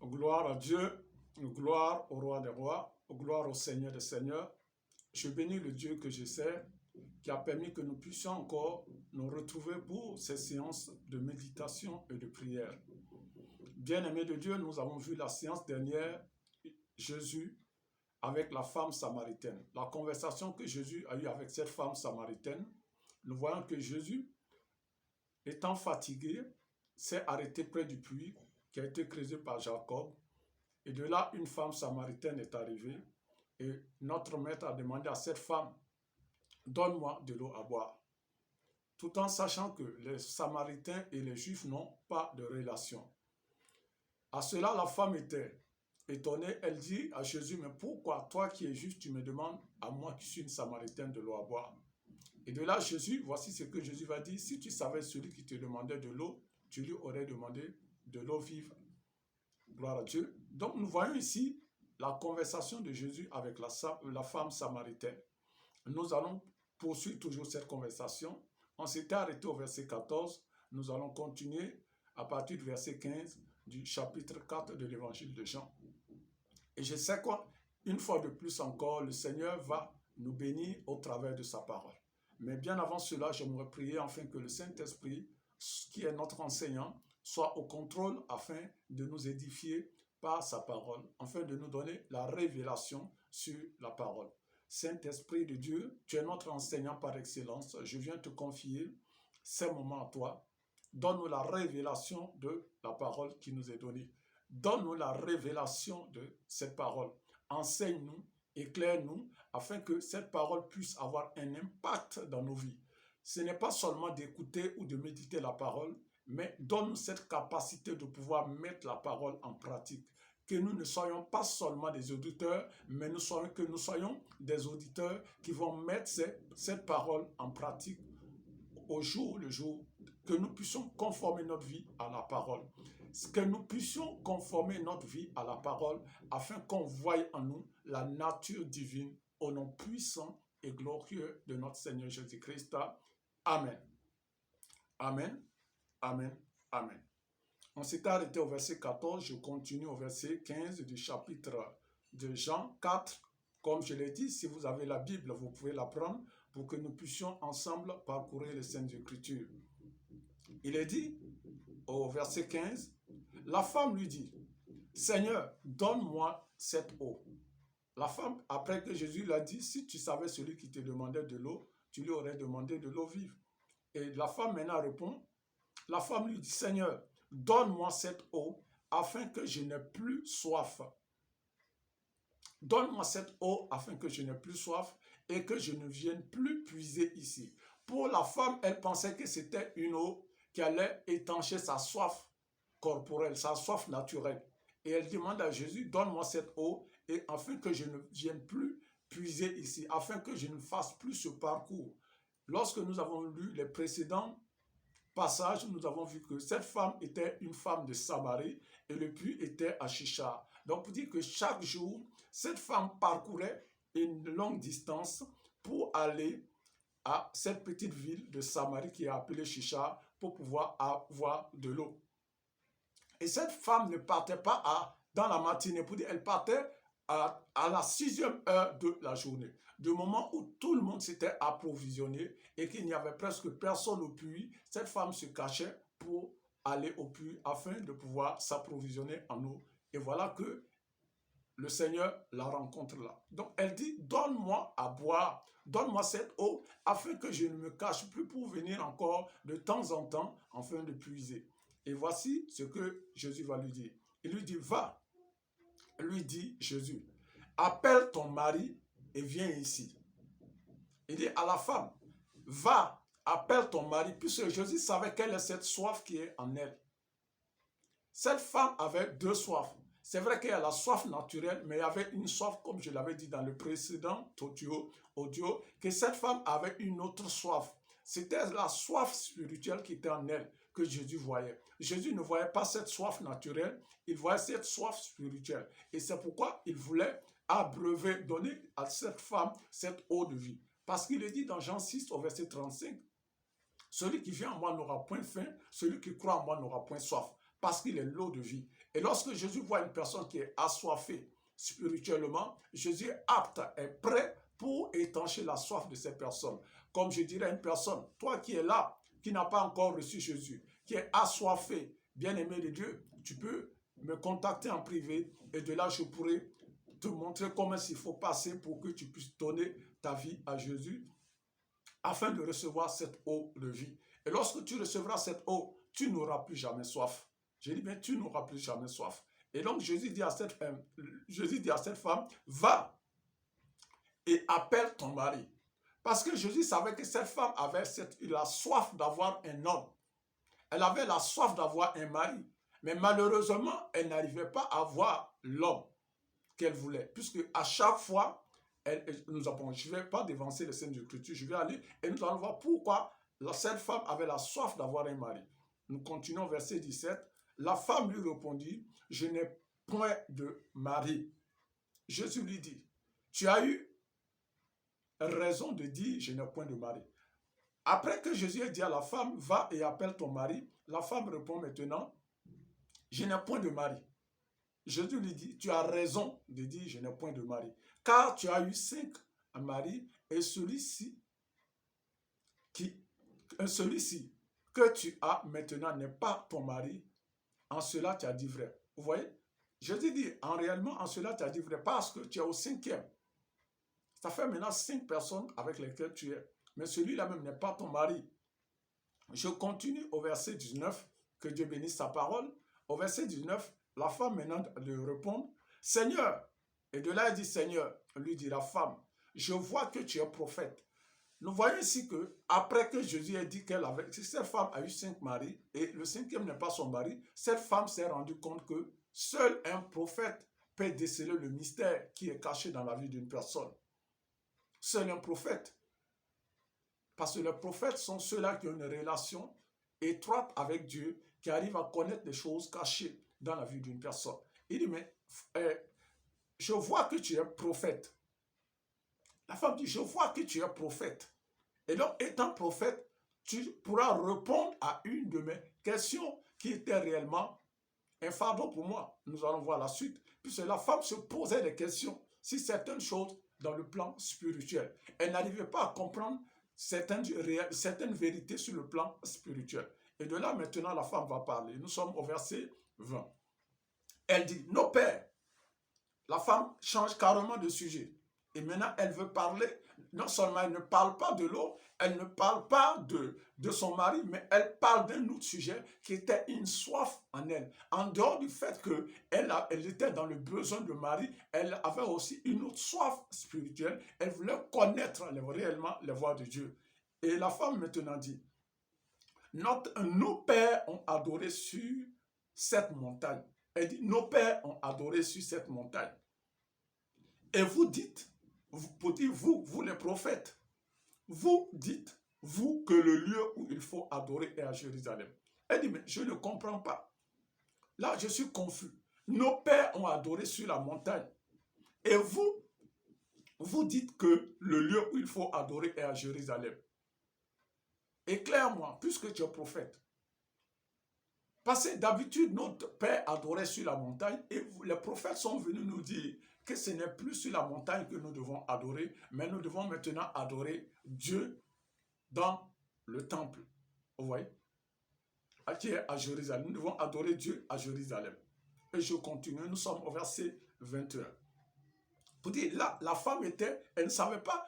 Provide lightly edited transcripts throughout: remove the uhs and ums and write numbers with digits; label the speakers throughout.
Speaker 1: Gloire à Dieu, gloire au roi des rois, gloire au Seigneur des seigneurs. Je bénis le Dieu que je sers, qui a permis que nous puissions encore nous retrouver pour ces séances de méditation et de prière. Bien-aimés de Dieu, nous avons vu la séance dernière, Jésus avec la femme samaritaine. La conversation que Jésus a eue avec cette femme samaritaine, nous voyons que Jésus, étant fatigué, s'est arrêté près du puits qui a été creusé par Jacob. Et de là, une femme samaritaine est arrivée. Et notre maître a demandé à cette femme, donne-moi de l'eau à boire. Tout en sachant que les Samaritains et les Juifs n'ont pas de relation. À cela, la femme était étonnée. Elle dit à Jésus, mais pourquoi toi qui es juif, tu me demandes à moi qui suis une Samaritaine de l'eau à boire? Et de là, Jésus, voici ce que Jésus va dire. Si tu savais celui qui te demandait de l'eau, tu lui aurais demandé de l'eau vive. Gloire à Dieu. Donc nous voyons ici la conversation de Jésus avec la femme samaritaine. Nous allons poursuivre toujours cette conversation. On s'était arrêté au verset 14. Nous allons continuer à partir du verset 15 du chapitre 4 de l'évangile de Jean. Et je sais qu'une fois de plus encore, le Seigneur va nous bénir au travers de sa parole. Mais bien avant cela, j'aimerais prier afin que le Saint-Esprit, qui est notre enseignant, soit au contrôle afin de nous édifier par sa parole, afin de nous donner la révélation sur la parole. Saint-Esprit de Dieu, tu es notre enseignant par excellence. Je viens te confier ces moments à toi. Donne-nous la révélation de la parole qui nous est donnée. Donne-nous la révélation de cette parole. Enseigne-nous, éclaire-nous, afin que cette parole puisse avoir un impact dans nos vies. Ce n'est pas seulement d'écouter ou de méditer la parole, mais donne-nous cette capacité de pouvoir mettre la parole en pratique. Que nous ne soyons pas seulement des auditeurs, mais que nous soyons des auditeurs qui vont mettre cette parole en pratique au jour le jour, que nous puissions conformer notre vie à la parole. Que nous puissions conformer notre vie à la parole afin qu'on voie en nous la nature divine au nom puissant et glorieux de notre Seigneur Jésus-Christ. Amen. Amen. Amen. Amen. On s'est arrêté au verset 14, je continue au verset 15 du chapitre de Jean 4. Comme je l'ai dit, si vous avez la Bible, vous pouvez la prendre pour que nous puissions ensemble parcourir les Saintes Écritures. Il est dit au verset 15, la femme lui dit, Seigneur, donne-moi cette eau. La femme, après que Jésus l'a dit, si tu savais celui qui te demandait de l'eau, tu lui aurais demandé de l'eau vive. Et la femme maintenant répond, la femme lui dit, Seigneur, donne-moi cette eau afin que je n'ai plus soif. Donne-moi cette eau afin que je n'ai plus soif et que je ne vienne plus puiser ici. Pour la femme, elle pensait que c'était une eau qui allait étancher sa soif corporelle, sa soif naturelle. Et elle demande à Jésus, donne-moi cette eau et afin que je ne vienne plus puiser ici, afin que je ne fasse plus ce parcours. Lorsque nous avons lu les précédents passage, nous avons vu que cette femme était une femme de Samarie et le puits était à Chichar. Donc, pour dire que chaque jour, cette femme parcourait une longue distance pour aller à cette petite ville de Samarie qui est appelée Chichar pour pouvoir avoir de l'eau. Et cette femme ne partait pas dans la matinée, pour dire, elle partait à la 6e heure de la journée, du moment où tout le monde s'était approvisionné et qu'il n'y avait presque personne au puits, cette femme se cachait pour aller au puits afin de pouvoir s'approvisionner en eau. Et voilà que le Seigneur la rencontre là. Donc elle dit, donne-moi à boire, donne-moi cette eau afin que je ne me cache plus pour venir encore de temps en temps afin de puiser. Et voici ce que Jésus va lui dire. Il lui dit, va. Lui dit Jésus, appelle ton mari et viens ici. Il dit à la femme, va, appelle ton mari, puisque Jésus savait quelle est cette soif qui est en elle. Cette femme avait deux soifs. C'est vrai qu'il y a la soif naturelle, mais il y avait une soif, comme je l'avais dit dans le précédent audio, que cette femme avait une autre soif. C'était la soif spirituelle qui était en elle que Jésus voyait. Jésus ne voyait pas cette soif naturelle, il voyait cette soif spirituelle. Et c'est pourquoi il voulait abreuver, donner à cette femme cette eau de vie. Parce qu'il est dit dans Jean 6 au verset 35, celui qui vient en moi n'aura point faim, celui qui croit en moi n'aura point soif. Parce qu'il est l'eau de vie. Et lorsque Jésus voit une personne qui est assoiffée spirituellement, Jésus est apte, est prêt pour étancher la soif de cette personne. Comme je dirais à une personne, toi qui es là, qui n'a pas encore reçu Jésus, qui est assoiffé, bien-aimé de Dieu, tu peux me contacter en privé et de là je pourrai te montrer comment il faut passer pour que tu puisses donner ta vie à Jésus afin de recevoir cette eau de vie. Et lorsque tu recevras cette eau, tu n'auras plus jamais soif. Je dis bien, tu n'auras plus jamais soif. Et donc Jésus dit à cette femme, va et appelle ton mari. Parce que Jésus savait que cette femme avait la soif d'avoir un homme. Elle avait la soif d'avoir un mari. Mais malheureusement, elle n'arrivait pas à avoir l'homme qu'elle voulait. Puisque à chaque fois, je ne vais pas dévancer les scènes de l'écriture, je vais aller et nous allons voir pourquoi cette femme avait la soif d'avoir un mari. Nous continuons verset 17. La femme lui répondit, je n'ai point de mari. Jésus lui dit, tu as eu raison de dire, je n'ai point de mari. Après que Jésus ait dit à la femme, va et appelle ton mari, la femme répond maintenant, je n'ai point de mari. Jésus lui dit, tu as raison de dire, je n'ai point de mari. Car tu as eu 5 maris et celui-ci que tu as maintenant n'est pas ton mari. En cela, tu as dit vrai. Vous voyez? Jésus dit, réellement, en cela, tu as dit vrai parce que tu es au 5e. Ça fait maintenant 5 personnes avec lesquelles tu es. Mais celui-là même n'est pas ton mari. Je continue au verset 19, que Dieu bénisse sa parole. Au verset 19, la femme maintenant lui répond, Seigneur, et de là elle dit Seigneur, lui dit la femme, je vois que tu es prophète. Nous voyons ici que après que Jésus a dit cette femme a eu 5 maris et le 5e n'est pas son mari, cette femme s'est rendue compte que seul un prophète peut déceler le mystère qui est caché dans la vie d'une personne. Seul un prophète. Parce que les prophètes sont ceux-là qui ont une relation étroite avec Dieu, qui arrivent à connaître les choses cachées dans la vie d'une personne. Il dit, mais je vois que tu es prophète. La femme dit, je vois que tu es prophète. Et donc, étant prophète, tu pourras répondre à une de mes questions qui était réellement un fardeau pour moi. Nous allons voir la suite. Puisque la femme se posait des questions sur certaines choses dans le plan spirituel. Elle n'arrivait pas à comprendre certaines vérités sur le plan spirituel. Et de là, maintenant, la femme va parler. Nous sommes au verset 20. Elle dit, nos pères. La femme change carrément de sujet. Et maintenant, elle veut parler. Non seulement elle ne parle pas de l'eau, elle ne parle pas de son mari, mais elle parle d'un autre sujet qui était une soif en elle. En dehors du fait qu'elle était dans le besoin de mari, elle avait aussi une autre soif spirituelle. Elle voulait connaître réellement les voies de Dieu. Et la femme maintenant dit, nos pères ont adoré sur cette montagne. Elle dit, nos pères ont adoré sur cette montagne. Et vous dites, vous les prophètes, vous dites, vous, que le lieu où il faut adorer est à Jérusalem. Elle dit, mais je ne comprends pas. Là, je suis confus. Nos pères ont adoré sur la montagne. Et vous dites que le lieu où il faut adorer est à Jérusalem. Éclaire-moi, puisque tu es prophète. Parce que d'habitude, notre père adorait sur la montagne et les prophètes sont venus nous dire que ce n'est plus sur la montagne que nous devons adorer, mais nous devons maintenant adorer Dieu dans le temple. Vous voyez? Qui est à Jérusalem. Nous devons adorer Dieu à Jérusalem. Et je continue, nous sommes au verset 21. Pour dire, là, la femme elle ne savait pas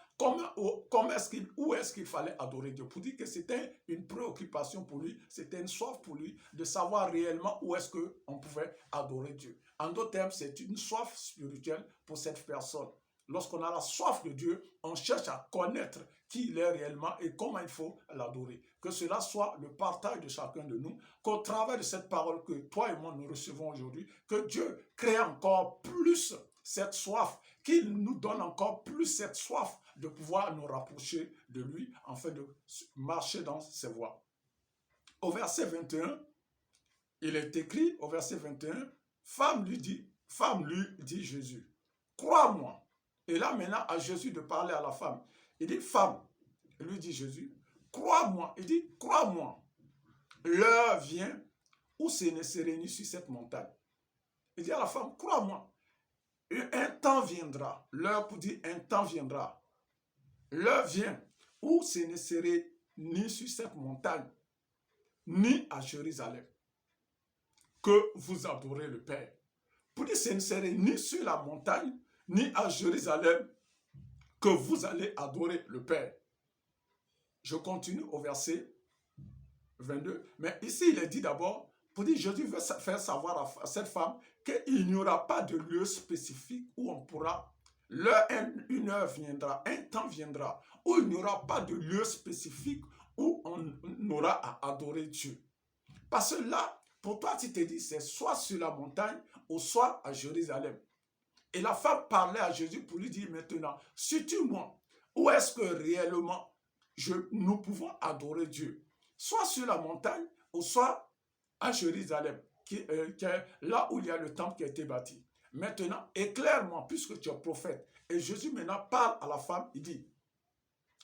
Speaker 1: où est-ce qu'il fallait adorer Dieu. Pour dire que c'était une préoccupation pour lui, c'était une soif pour lui de savoir réellement où est-ce qu'on pouvait adorer Dieu. En d'autres termes, c'est une soif spirituelle pour cette personne. Lorsqu'on a la soif de Dieu, on cherche à connaître qui il est réellement et comment il faut l'adorer. Que cela soit le partage de chacun de nous, qu'au travers de cette parole que toi et moi nous recevons aujourd'hui, que Dieu crée encore plus cette soif, qu'il nous donne encore plus cette soif de pouvoir nous rapprocher de lui afin de marcher dans ses voies. Au verset 21, il est écrit au verset 21, femme lui dit Jésus, crois-moi. Et là maintenant à Jésus de parler à la femme. Il dit femme, lui dit Jésus, crois-moi. Il dit crois-moi. L'heure vient où ce ne se réunit sur cette montagne. Il dit à la femme, crois-moi, un temps viendra, l'heure pour dire un temps viendra, l'heure vient où ce ne serait ni sur cette montagne, ni à Jérusalem, que vous adorez le Père. Pour dire ce ne serait ni sur la montagne, ni à Jérusalem, que vous allez adorer le Père. Je continue au verset 22. Mais ici, il est dit d'abord, pour dire, Jésus veut faire savoir à cette femme qu'il n'y aura pas de lieu spécifique où on pourra, une heure viendra, un temps viendra, où il n'y aura pas de lieu spécifique où on aura à adorer Dieu. Parce que là, pour toi, tu te dis, c'est soit sur la montagne ou soit à Jérusalem. Et la femme parlait à Jésus pour lui dire maintenant, suis-tu-moi, où est-ce que réellement nous pouvons adorer Dieu? Soit sur la montagne ou soit à Jérusalem, qui est là où il y a le temple qui a été bâti. Maintenant, éclaire-moi, puisque tu es prophète. Et Jésus maintenant parle à la femme, il dit,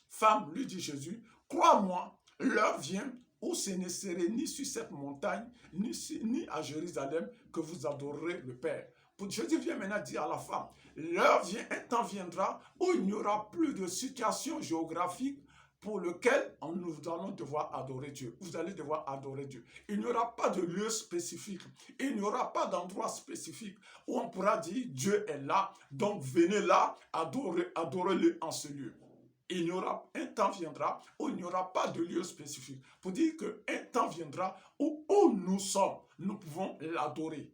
Speaker 1: femme, lui dit Jésus, crois-moi, l'heure vient où ce ne serait ni sur cette montagne, ni à Jérusalem que vous adorerez le Père. Jésus vient maintenant dire à la femme, l'heure vient, un temps viendra où il n'y aura plus de situation géographique pour lequel nous allons devoir adorer Dieu. Vous allez devoir adorer Dieu. Il n'y aura pas de lieu spécifique. Il n'y aura pas d'endroit spécifique où on pourra dire Dieu est là, donc venez là, adorez-le en ce lieu. Il y aura un temps viendra où il n'y aura pas de lieu spécifique. Pour dire qu'un temps viendra où nous sommes, nous pouvons l'adorer.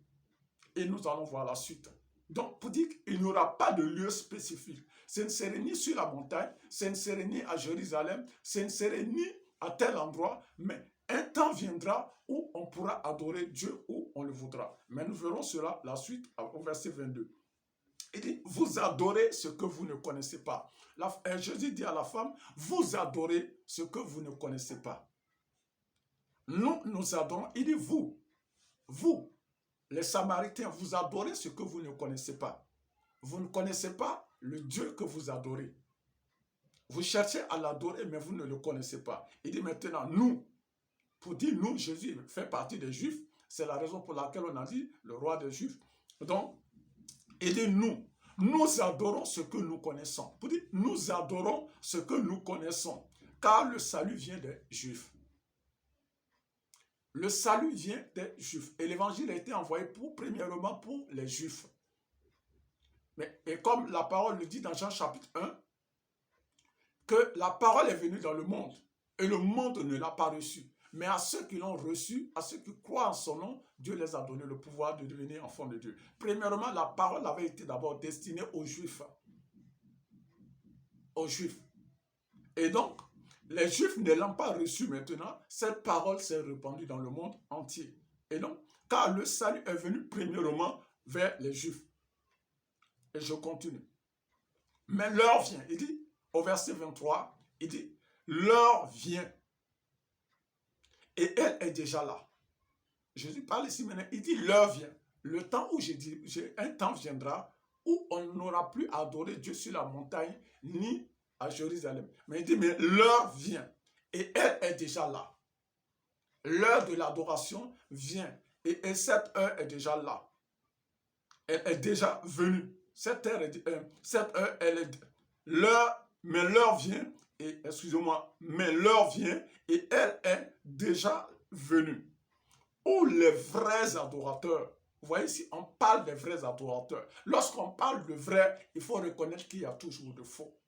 Speaker 1: Et nous allons voir la suite. Donc, pour dire qu'il n'y aura pas de lieu spécifique. Ce ne serait ni sur la montagne, ce ne serait ni à Jérusalem, ce ne serait ni à tel endroit, mais un temps viendra où on pourra adorer Dieu où on le voudra. Mais nous verrons cela, la suite, au verset 22. Il dit, vous adorez ce que vous ne connaissez pas. Jésus dit à la femme, vous adorez ce que vous ne connaissez pas. Nous adorons, il dit, vous, les Samaritains, vous adorez ce que vous ne connaissez pas. Vous ne connaissez pas le Dieu que vous adorez. Vous cherchez à l'adorer, mais vous ne le connaissez pas. Il dit maintenant, nous, pour dire nous, Jésus fait partie des Juifs, c'est la raison pour laquelle on a dit le roi des Juifs. Donc, il dit nous adorons ce que nous connaissons. Pour dire, nous adorons ce que nous connaissons, car le salut vient des Juifs. Le salut vient des Juifs. Et l'évangile a été envoyé premièrement pour les Juifs. Et comme la parole le dit dans Jean chapitre 1, que la parole est venue dans le monde et le monde ne l'a pas reçue. Mais à ceux qui l'ont reçu, à ceux qui croient en son nom, Dieu les a donné le pouvoir de devenir enfants de Dieu. Premièrement, la parole avait été d'abord destinée aux Juifs. Aux Juifs. Et donc, les Juifs ne l'ont pas reçue maintenant, cette parole s'est répandue dans le monde entier. Et donc, car le salut est venu premièrement vers les Juifs. Et je continue. Mais l'heure vient, il dit, au verset 23, il dit, l'heure vient. Et elle est déjà là. Jésus parle ici maintenant, il dit, l'heure vient. Le temps où un temps viendra où on n'aura plus adoré Dieu sur la montagne, ni à Jérusalem. Mais il dit, mais l'heure vient. Et elle est déjà là. L'heure de l'adoration vient. Et cette heure est déjà là. Elle est déjà venue. Cette heure, elle est l'heure, mais l'heure vient, et excusez-moi, mais l'heure vient, et elle est déjà venue. Où les vrais adorateurs, vous voyez ici, on parle des vrais adorateurs. Lorsqu'on parle de vrai, il faut reconnaître qu'il y a toujours de faux.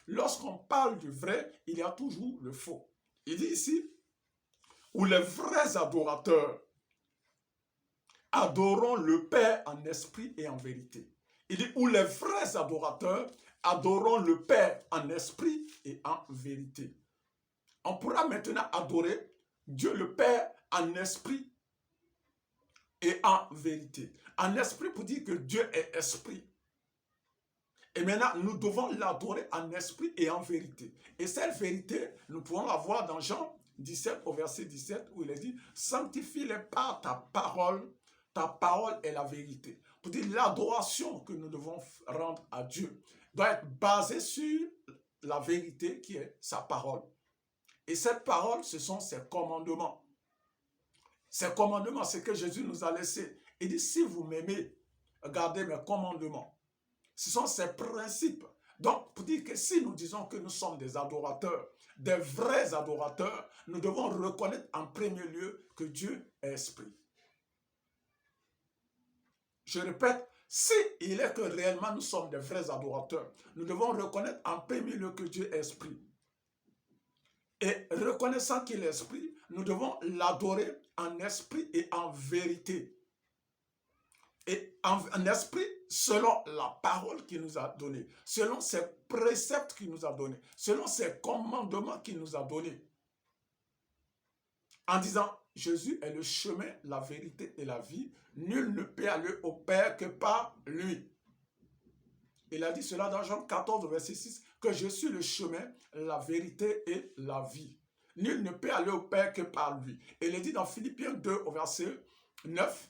Speaker 1: Lorsqu'on parle de vrai, il y a toujours le faux. Il dit ici, où les vrais adorateurs adoreront le Père en esprit et en vérité. Il dit, où les vrais adorateurs adoreront le Père en esprit et en vérité. On pourra maintenant adorer Dieu le Père en esprit et en vérité. En esprit pour dire que Dieu est esprit. Et maintenant, nous devons l'adorer en esprit et en vérité. Et cette vérité, nous pouvons la voir dans Jean 17 au verset 17 où il est dit, sanctifie-les par ta parole est la vérité. Pour dire l'adoration que nous devons rendre à Dieu doit être basée sur la vérité qui est sa parole. Et cette parole, ce sont ses commandements. Ces commandements, c'est que Jésus nous a laissé. Il dit, si vous m'aimez, garder mes commandements. Ce sont ces principes. Donc, pour dire que si nous disons que nous sommes des adorateurs, des vrais adorateurs, nous devons reconnaître en premier lieu que Dieu est esprit. Je répète, si il est que réellement nous sommes des vrais adorateurs, nous devons reconnaître en premier lieu que Dieu est esprit. Et reconnaissant qu'il est esprit, nous devons l'adorer en esprit et en vérité. Et en esprit, selon la parole qu'il nous a donnée, selon ses préceptes qu'il nous a donnés, selon ses commandements qu'il nous a donnés. En disant, Jésus est le chemin, la vérité et la vie. Nul ne peut aller au Père que par lui. Il a dit cela dans Jean 14, verset 6, que je suis le chemin, la vérité et la vie. Nul ne peut aller au Père que par lui. Et il est dit dans Philippiens 2, au verset 9,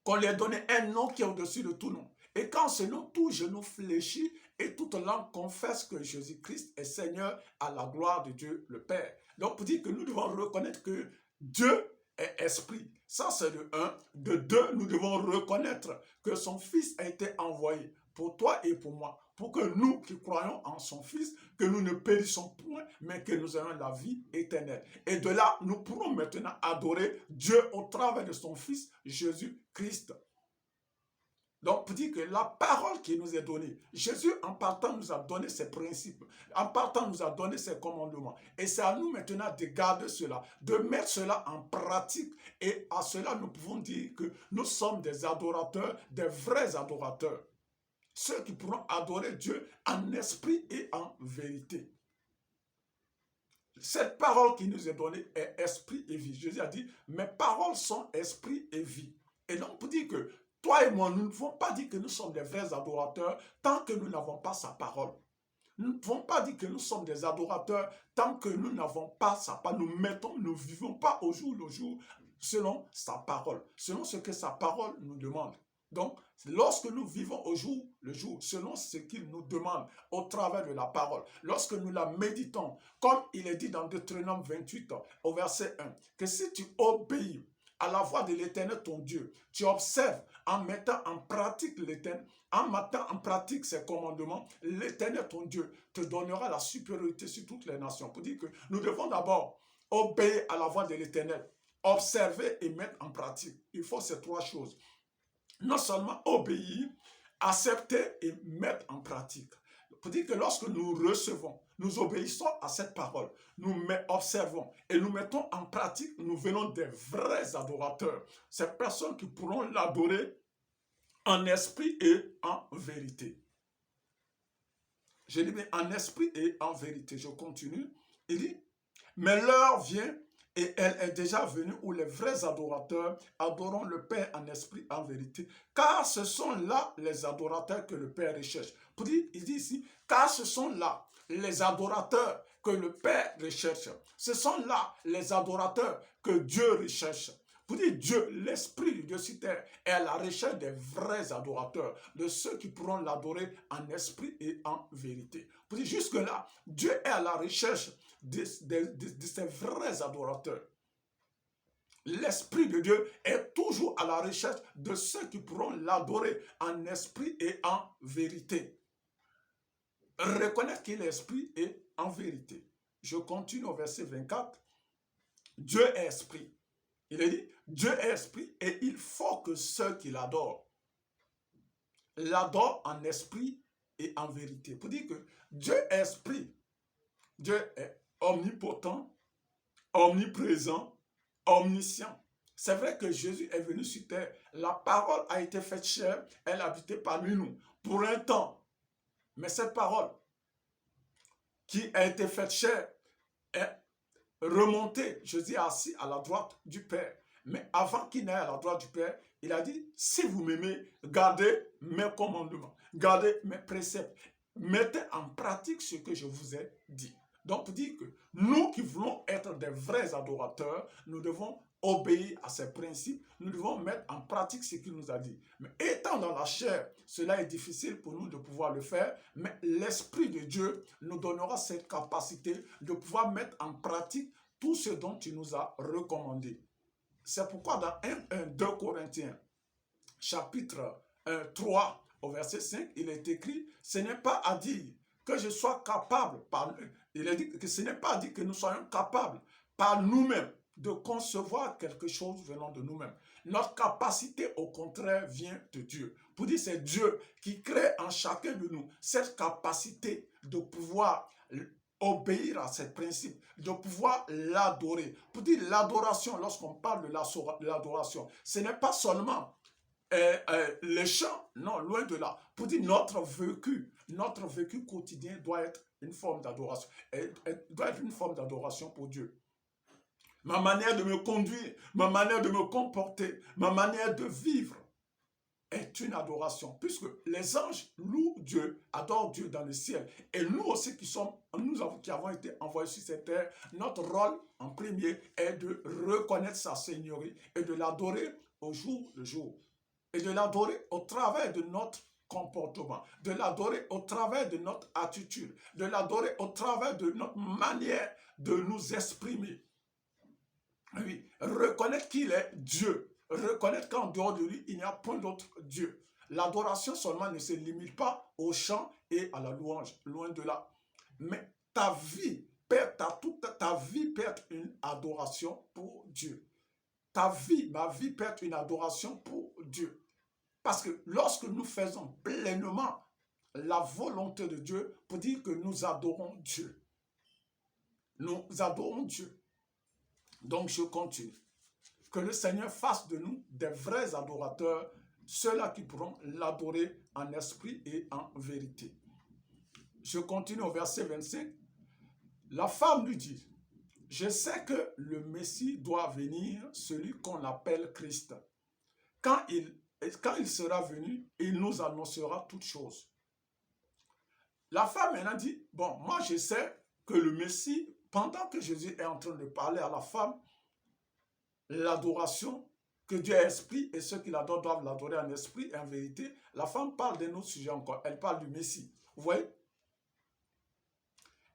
Speaker 1: qu'on lui a donné un nom qui est au-dessus de tout nom. Et quand ce nom, tout genou fléchit et toute langue confesse que Jésus-Christ est Seigneur à la gloire de Dieu le Père. Donc, pour dire que nous devons reconnaître que Dieu est esprit. Ça, c'est de un. De deux, nous devons reconnaître que son Fils a été envoyé pour toi et pour moi, pour que nous qui croyons en son Fils, que nous ne périssons point, mais que nous ayons la vie éternelle. Et de là, nous pourrons maintenant adorer Dieu au travers de son Fils, Jésus-Christ. Donc, pour dire que la parole qui nous est donnée, Jésus en partant nous a donné ses principes, en partant nous a donné ses commandements. Et c'est à nous maintenant de garder cela, de mettre cela en pratique. Et à cela, nous pouvons dire que nous sommes des adorateurs, des vrais adorateurs. Ceux qui pourront adorer Dieu en esprit et en vérité. Cette parole qui nous est donnée est esprit et vie. Jésus a dit, mes paroles sont esprit et vie. Et donc, pour dire que toi et moi, nous ne pouvons pas dire que nous sommes des vrais adorateurs tant que nous n'avons pas sa parole. Nous ne pouvons pas dire que nous sommes des adorateurs tant que nous n'avons pas sa parole. Nous ne vivons pas au jour le jour selon sa parole, selon ce que sa parole nous demande. Donc, lorsque nous vivons au jour le jour, selon ce qu'il nous demande au travers de la parole, lorsque nous la méditons, comme il est dit dans Deutéronome 28, au verset 1, que si tu obéis à la voix de l'Éternel ton Dieu, tu observes en mettant en pratique l'Éternel, en mettant en pratique ses commandements, l'Éternel ton Dieu te donnera la supériorité sur toutes les nations. Pour dire que nous devons d'abord obéir à la voix de l'Éternel, observer et mettre en pratique. Il faut ces trois choses. Non seulement obéir, accepter et mettre en pratique. Pour dire que lorsque nous recevons, nous obéissons à cette parole, nous observons et nous mettons en pratique, nous venons des vrais adorateurs. Ces personnes qui pourront l'adorer en esprit et en vérité. Je dis bien en esprit et en vérité. Je continue. Il dit, mais l'heure vient et elle est déjà venue où les vrais adorateurs adoreront le Père en esprit, en vérité. Car ce sont là les adorateurs que le Père recherche. Pour dire, il dit ici, car ce sont là les adorateurs que le Père recherche. Ce sont là les adorateurs que Dieu recherche. Pour dire, Dieu, l'Esprit de Dieu sur terre, est à la recherche des vrais adorateurs, de ceux qui pourront l'adorer en esprit et en vérité. Pour dire, jusque-là, Dieu est à la recherche de ces vrais adorateurs. L'Esprit de Dieu est toujours à la recherche de ceux qui pourront l'adorer en esprit et en vérité. Reconnaître qu'il est esprit et en vérité. Je continue au verset 24. Dieu est esprit. Il est dit, Dieu est esprit et il faut que ceux qui l'adorent l'adorent en esprit et en vérité. Pour dire que Dieu est esprit. Dieu est omnipotent, omniprésent, omniscient. C'est vrai que Jésus est venu sur terre. La parole a été faite chair, elle habitait parmi nous pour un temps. Mais cette parole qui a été faite chair est remontée, Jésus est assis à la droite du Père. Mais avant qu'il n'aille à la droite du Père, il a dit, si vous m'aimez, gardez mes commandements, gardez mes préceptes, mettez en pratique ce que je vous ai dit. Donc, pour dire que nous qui voulons être des vrais adorateurs, nous devons obéir à ses principes, nous devons mettre en pratique ce qu'il nous a dit. Mais étant dans la chair, cela est difficile pour nous de pouvoir le faire, mais l'Esprit de Dieu nous donnera cette capacité de pouvoir mettre en pratique tout ce dont il nous a recommandé. C'est pourquoi dans 2 Corinthiens, chapitre 3, au verset 5, il est écrit, ce n'est pas à dire que je sois capable, il est dit que ce n'est pas à dire que nous soyons capables par nous-mêmes de concevoir quelque chose venant de nous-mêmes. Notre capacité, au contraire, vient de Dieu. Pour dire, c'est Dieu qui crée en chacun de nous cette capacité de pouvoir obéir à ces principes, de pouvoir l'adorer. Pour dire, l'adoration, lorsqu'on parle de l'adoration, ce n'est pas seulement les chants, non, loin de là. Pour dire, notre vécu quotidien doit être une forme d'adoration. Doit être une forme d'adoration pour Dieu. Ma manière de me conduire, ma manière de me comporter, ma manière de vivre est une adoration, puisque les anges louent Dieu, adorent Dieu dans le ciel. Et nous aussi qui avons été envoyés sur cette terre, notre rôle en premier est de reconnaître sa seigneurie et de l'adorer au jour le jour. Et de l'adorer au travers de notre comportement, de l'adorer au travers de notre attitude, de l'adorer au travers de notre manière de nous exprimer. Oui, reconnaître qu'il est Dieu, reconnaître qu'en dehors de lui, il n'y a point d'autre Dieu. L'adoration seulement ne se limite pas au chant et à la louange, loin de là. Mais ta vie toute ta vie perd une adoration pour Dieu. Ma vie perd une adoration pour Dieu. Parce que lorsque nous faisons pleinement la volonté de Dieu, pour dire que nous adorons Dieu. Nous adorons Dieu. Donc je continue. Que le Seigneur fasse de nous des vrais adorateurs, ceux-là qui pourront l'adorer en esprit et en vérité. Je continue au verset 25. La femme lui dit, je sais que le Messie doit venir, celui qu'on appelle Christ. Quand il sera venu, il nous annoncera toutes choses. La femme, elle a dit, bon, moi je sais que le Messie, pendant que Jésus est en train de parler à la femme, l'adoration, que Dieu est esprit et ceux qui l'adorent doivent l'adorer en esprit et en vérité, la femme parle d'un autre sujet encore, elle parle du Messie. Vous voyez?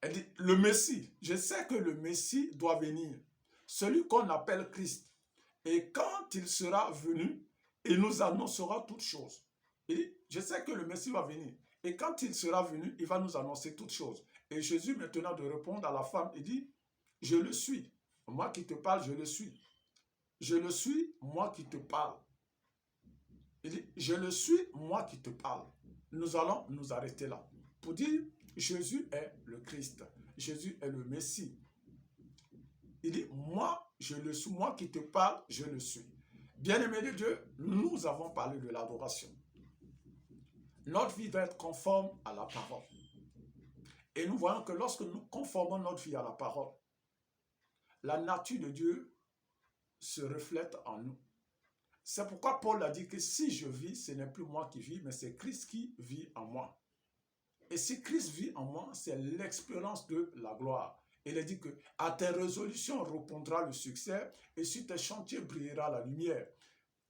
Speaker 1: Elle dit, le Messie, je sais que le Messie doit venir, celui qu'on appelle Christ. Et quand il sera venu, il nous annoncera toutes choses. Il dit, je sais que le Messie va venir. Et quand il sera venu, il va nous annoncer toutes choses. Et Jésus, maintenant, de répondre à la femme, il dit, je le suis. Moi qui te parle, je le suis. Je le suis, moi qui te parle. Il dit, je le suis, moi qui te parle. Nous allons nous arrêter là. Pour dire, Jésus est le Christ. Jésus est le Messie. Il dit, moi, je le suis, moi qui te parle, je le suis. Bien-aimés de Dieu, nous avons parlé de l'adoration. Notre vie doit être conforme à la parole. Et nous voyons que lorsque nous conformons notre vie à la parole, la nature de Dieu se reflète en nous. C'est pourquoi Paul a dit que si je vis, ce n'est plus moi qui vis, mais c'est Christ qui vit en moi. Et si Christ vit en moi, c'est l'expérience de la gloire. Il a dit que à tes résolutions répondra le succès et sur tes chantiers brillera la lumière.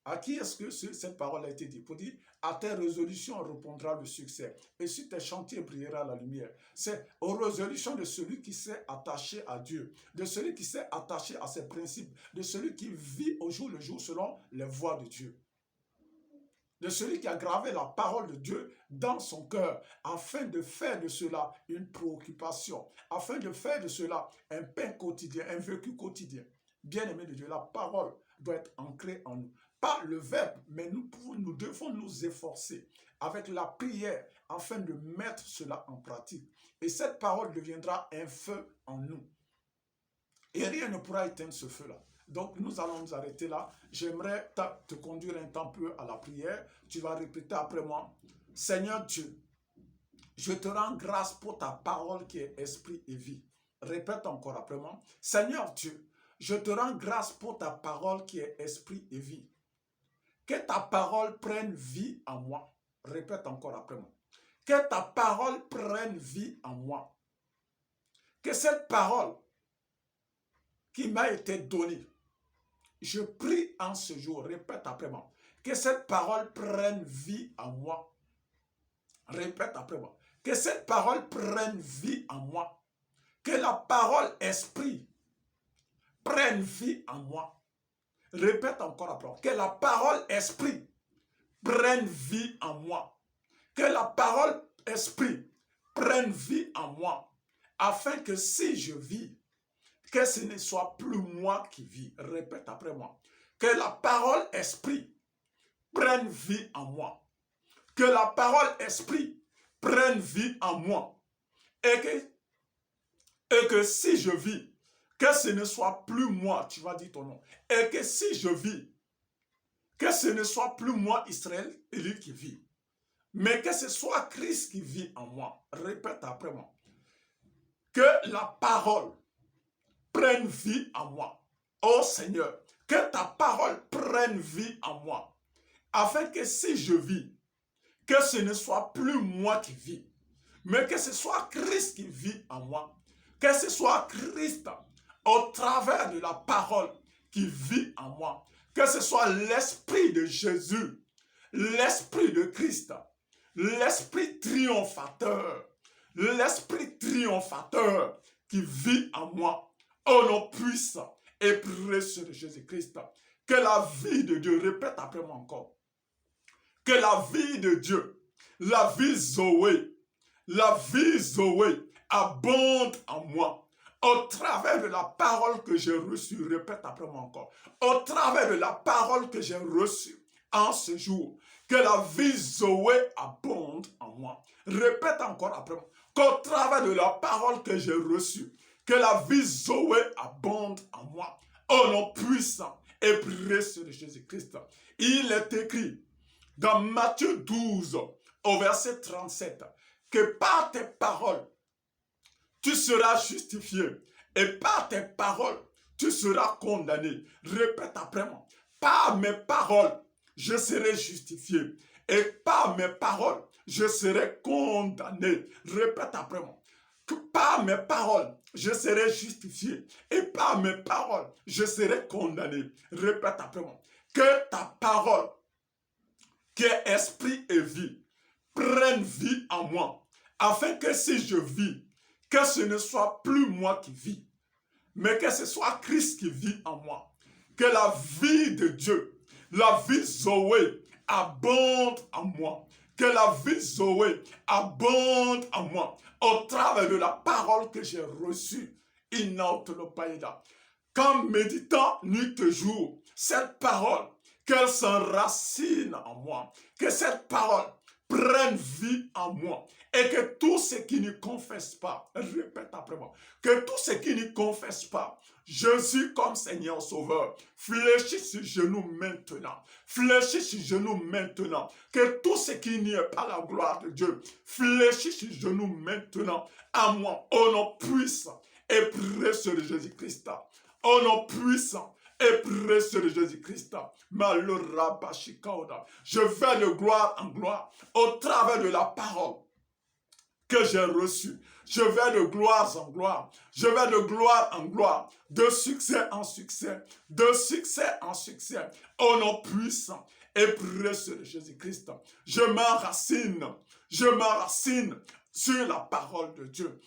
Speaker 1: À qui est-ce que cette parole a été dite? Pour dire, à tes résolutions répondra le succès et sur tes chantiers brillera la lumière. C'est aux résolutions de celui qui s'est attaché à Dieu, de celui qui s'est attaché à ses principes, de celui qui vit au jour le jour selon les voies de Dieu. De celui qui a gravé la parole de Dieu dans son cœur, afin de faire de cela une préoccupation, afin de faire de cela un pain quotidien, un vécu quotidien. Bien-aimé de Dieu, la parole doit être ancrée en nous. Pas le verbe, mais nous devons nous efforcer avec la prière afin de mettre cela en pratique. Et cette parole deviendra un feu en nous. Et rien ne pourra éteindre ce feu-là. Donc, nous allons nous arrêter là. J'aimerais te conduire un temps peu à la prière. Tu vas répéter après moi. Seigneur Dieu, je te rends grâce pour ta parole qui est esprit et vie. Répète encore après moi. Seigneur Dieu, je te rends grâce pour ta parole qui est esprit et vie. Que ta parole prenne vie en moi. Répète encore après moi. Que ta parole prenne vie en moi. Que cette parole qui m'a été donnée, je prie en ce jour, répète après moi, que cette parole prenne vie en moi. Répète après moi. Que cette parole prenne vie en moi. Que la parole esprit prenne vie en moi. Répète encore après moi. Que la parole esprit prenne vie en moi. Que la parole esprit prenne vie en moi, afin que si je vis, que ce ne soit plus moi qui vis. Répète après moi. Que la parole esprit prenne vie en moi. Que la parole esprit prenne vie en moi. Et que si je vis, que ce ne soit plus moi, tu vas dire ton nom. Et que si je vis, que ce ne soit plus moi, Israël, Élie qui vit, mais que ce soit Christ qui vit en moi. Répète après moi. Que la parole prenne vie en moi. Oh Seigneur, que ta parole prenne vie en moi, afin que si je vis, que ce ne soit plus moi qui vis, mais que ce soit Christ qui vit en moi, que ce soit Christ au travers de la parole qui vit en moi, que ce soit l'Esprit de Jésus, l'Esprit de Christ, l'Esprit triomphateur qui vit en moi, au nom puissant et précieux de Jésus-Christ. Que la vie de Dieu, répète après moi encore, que la vie de Dieu, la vie Zoé, abonde en moi, au travers de la parole que j'ai reçue, répète après moi encore, au travers de la parole que j'ai reçue en ce jour, que la vie Zoé abonde en moi. Répète encore après moi, qu'au travers de la parole que j'ai reçue, que la vie Zoé abonde en moi, au nom puissant et précieux de Jésus-Christ. Il est écrit dans Matthieu 12, au verset 37, que par tes paroles, tu seras justifié, et par tes paroles, tu seras condamné. Répète après moi. Par mes paroles, je serai justifié, et par mes paroles, je serai condamné. Répète après moi. Que par mes paroles, je serai justifié, et par mes paroles, je serai condamné. Répète après moi. Que ta parole, qui est esprit et vie, prenne vie en moi, afin que si je vis, que ce ne soit plus moi qui vis, mais que ce soit Christ qui vit en moi. Que la vie de Dieu, la vie Zoé, abonde en moi. Que la vie Zoé abonde en moi, au travers de la parole que j'ai reçue. Qu'en méditant nuit et jour, cette parole, qu'elle s'enracine en moi, que cette parole prenne vie en moi, et que tous ceux qui ne confessent pas, répète après moi, que tous ceux qui ne confessent pas Jésus comme Seigneur Sauveur, fléchissent sur genoux maintenant, fléchissent sur genoux maintenant, que tous ceux qui n'y est pas la gloire de Dieu, fléchissent sur genoux maintenant à moi, au nom puissant et précieux de Jésus-Christ, au nom puissant et précieux de Jésus-Christ. Je vais de gloire en gloire au travers de la parole que j'ai reçue. Je vais de gloire en gloire. Je vais de gloire en gloire, de succès en succès, de succès en succès, au nom puissant et précieux de Jésus-Christ. Je m'enracine sur la parole de Dieu.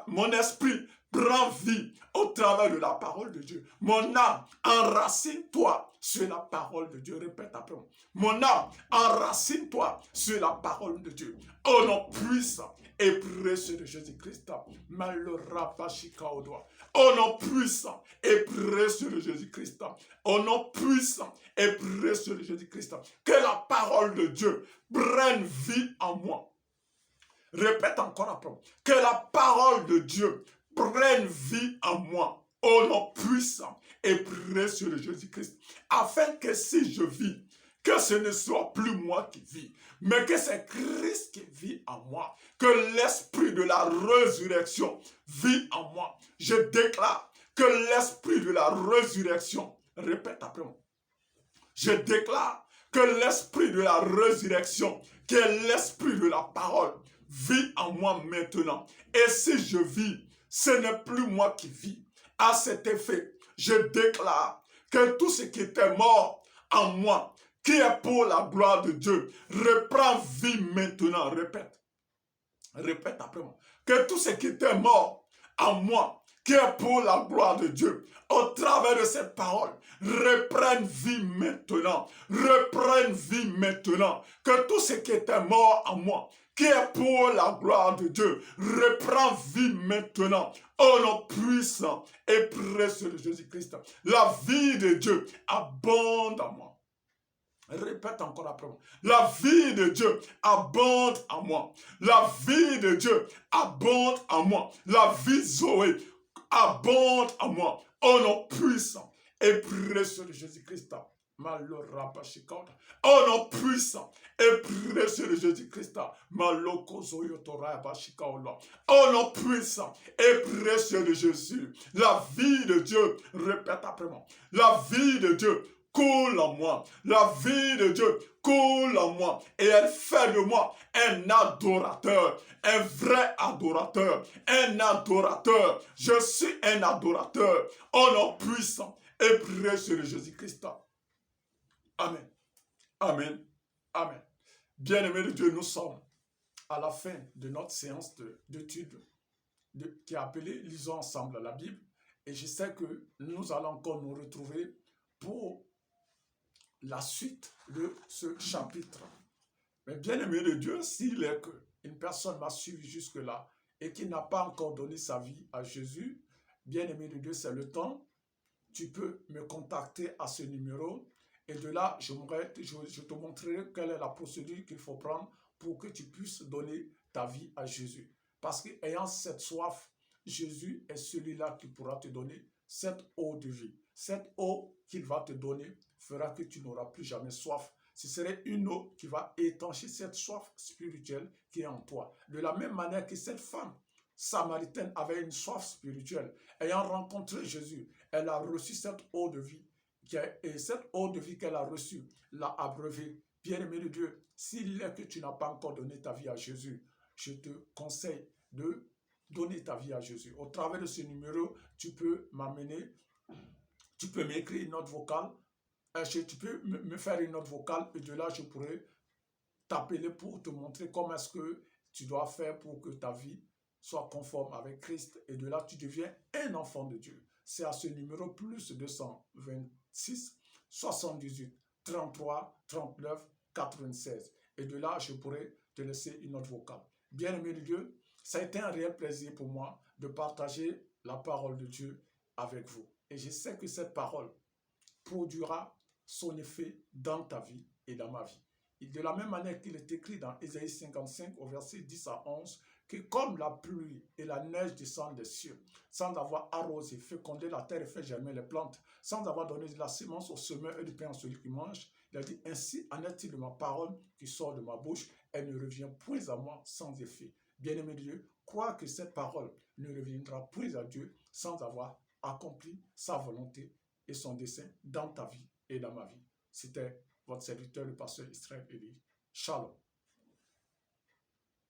Speaker 1: Mon esprit prend vie au travers de la parole de Dieu. Mon âme, enracine-toi sur la parole de Dieu. Répète après moi. Mon âme, enracine-toi sur la parole de Dieu. Au nom puissant et précieux de Jésus-Christ. Au nom puissant et précieux de Jésus-Christ. Au nom puissant et précieux de Jésus-Christ. Que la parole de Dieu prenne vie en moi. Répète encore après moi. Que la parole de Dieu prenne vie en moi, au nom puissant et précieux de Jésus-Christ, afin que si je vis, que ce ne soit plus moi qui vis, mais que c'est Christ qui vit en moi, que l'esprit de la résurrection vit en moi. Je déclare que l'esprit de la résurrection, répète après moi, je déclare que l'esprit de la résurrection, qui est l'esprit de la parole, vit en moi maintenant. Et si je vis, ce n'est plus moi qui vis. À cet effet, je déclare que tout ce qui était mort en moi, qui est pour la gloire de Dieu, reprend vie maintenant. Répète. Répète après moi. Que tout ce qui était mort en moi, qui qui est pour la gloire de Dieu, au travers de cette parole, reprenne vie maintenant. Reprenne vie maintenant. Que tout ce qui était mort en moi, qui est pour la gloire de Dieu, reprend vie maintenant. Au nom puissant et précieux de Jésus-Christ. La vie de Dieu abonde en moi. Répète encore après moi. La vie de Dieu abonde en moi. La vie de Dieu abonde en moi. La vie Zoé abonde en moi. Au nom puissant et précieux de Jésus-Christ. Au nom puissant et précieux de Jésus-Christ. Au nom puissant et précieux de Jésus. La vie de Dieu, répète après moi. La vie de Dieu coule en moi. La vie de Dieu coule en moi. Et elle fait de moi un adorateur. Un vrai adorateur. Un adorateur. Je suis un adorateur. Au nom puissant et précieux de Jésus-Christ. Amen. Amen. Amen. Bien-aimés de Dieu, nous sommes à la fin de notre séance d'étude qui est appelée Lisons ensemble la Bible. Et je sais que nous allons encore nous retrouver pour la suite de ce chapitre. Mais bien-aimé de Dieu, s'il est qu'une personne m'a suivi jusque-là et qui n'a pas encore donné sa vie à Jésus, bien-aimé de Dieu, c'est le temps. Tu peux me contacter à ce numéro et de là, je te montrerai quelle est la procédure qu'il faut prendre pour que tu puisses donner ta vie à Jésus. Parce qu'ayant cette soif, Jésus est celui-là qui pourra te donner cette eau de vie. Cette eau qu'il va te donner fera que tu n'auras plus jamais soif. Ce serait une eau qui va étancher cette soif spirituelle qui est en toi. De la même manière que cette femme samaritaine avait une soif spirituelle. Ayant rencontré Jésus, elle a reçu cette eau de vie. Et cette eau de vie qu'elle a reçue l'a abreuvée. Bien-aimé de Dieu, s'il est que tu n'as pas encore donné ta vie à Jésus, je te conseille de donner ta vie à Jésus. Au travers de ce numéro, tu peux m'amener, tu peux m'écrire une note vocale, tu peux me faire une note vocale et de là, je pourrai t'appeler pour te montrer comment est-ce que tu dois faire pour que ta vie soit conforme avec Christ et de là, tu deviens un enfant de Dieu. C'est à ce numéro plus 226 78 33 39 96. Et de là, je pourrai te laisser une note vocale. Bien-aimé de Dieu, ça a été un réel plaisir pour moi de partager la parole de Dieu avec vous. Et je sais que cette parole produira son effet dans ta vie et dans ma vie. Et de la même manière qu'il est écrit dans Ésaïe 55 au verset 10 à 11, que comme la pluie et la neige descendent des cieux, sans avoir arrosé, fécondé la terre et fait germer les plantes, sans avoir donné de la semence au semeur et du pain à celui qui mange, il a dit, ainsi en est-il de ma parole qui sort de ma bouche, elle ne revient point à moi sans effet. Bien-aimé de Dieu, crois que cette parole ne reviendra point à Dieu sans avoir accompli sa volonté et son dessein dans ta vie et dans ma vie. C'était votre serviteur, le pasteur Israël Eli. Shalom.